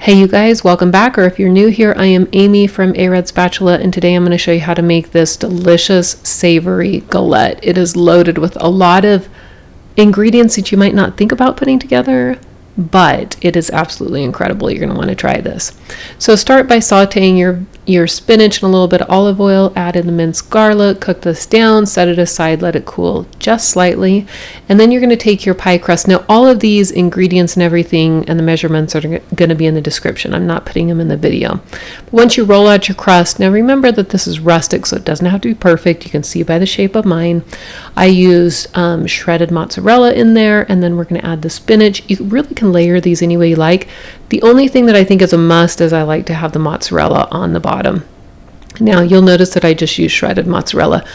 Hey you guys, welcome back, or if you're new here, I am Amy from A Red Spatula, and today I'm going to show you how to make this delicious savory galette. It is loaded with a lot of ingredients that you might not think about putting together, but it is absolutely incredible. You're going to want to try this. So start by sauteing your spinach in a little bit of olive oil, add in the minced garlic, cook this down, set it aside, let it cool just slightly, and then you're going to take your pie crust. Now all of these ingredients and everything and the measurements are going to be in the description. I'm not putting them in the video. But once you roll out your crust, now remember that this is rustic, so it doesn't have to be perfect. You can see by the shape of mine. I used shredded mozzarella in there, and then we're going to add the spinach. You really can layer these any way you like. The only thing that I think is a must is I like to have the mozzarella on the bottom. Now you'll notice that I just use shredded mozzarella.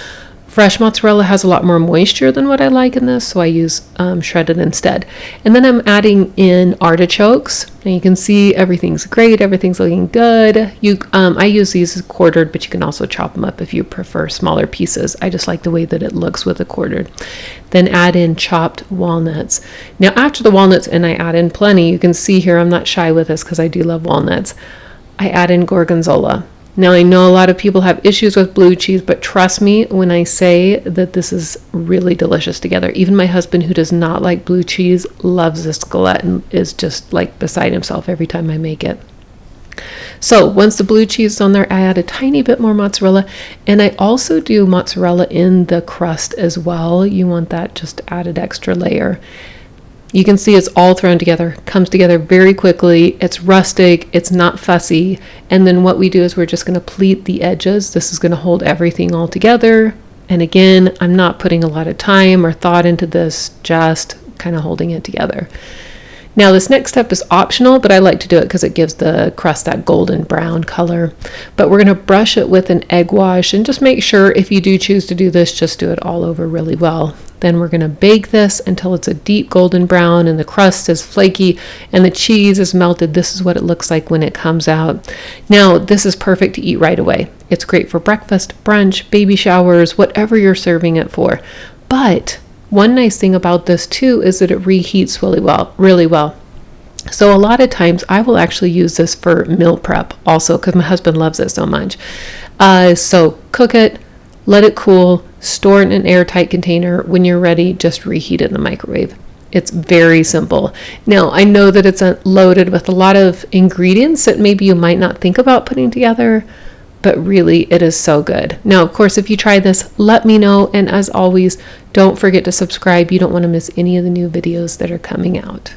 Fresh mozzarella has a lot more moisture than what I like in this, so I use shredded instead. And then I'm adding in artichokes. Now you can see everything's great, everything's looking good. I use these as quartered, but you can also chop them up if you prefer smaller pieces. I just like the way that it looks with the quartered. Then add in chopped walnuts. Now after the walnuts, and I add in plenty, you can see here I'm not shy with this because I do love walnuts. I add in gorgonzola. Now I know a lot of people have issues with blue cheese, but trust me when I say that this is really delicious together. Even my husband, who does not like blue cheese, loves this galette and is just like beside himself every time I make it. So once the blue cheese is on there, I add a tiny bit more mozzarella, and I also do mozzarella in the crust as well. You want that just added extra layer. You can see it's all thrown together, comes together very quickly. It's rustic, it's not fussy. And then what we do is we're just going to pleat the edges. This is going to hold everything all together. And again, I'm not putting a lot of time or thought into this, just kind of holding it together. Now this next step is optional, but I like to do it because it gives the crust that golden brown color. But we're going to brush it with an egg wash, and just make sure if you do choose to do this, just do it all over really well. Then we're going to bake this until it's a deep golden brown and the crust is flaky and the cheese is melted. This is what it looks like when it comes out. Now this is perfect to eat right away. It's great for breakfast, brunch, baby showers, whatever you're serving it for. But one nice thing about this too is that it reheats really well. So a lot of times I will actually use this for meal prep also because my husband loves it so much. So cook it, let it cool, store it in an airtight container. When you're ready, just reheat it in the microwave. It's very simple. Now, I know that it's loaded with a lot of ingredients that maybe you might not think about putting together, but really it is so good. Now, of course, if you try this, let me know. And as always, don't forget to subscribe. You don't want to miss any of the new videos that are coming out.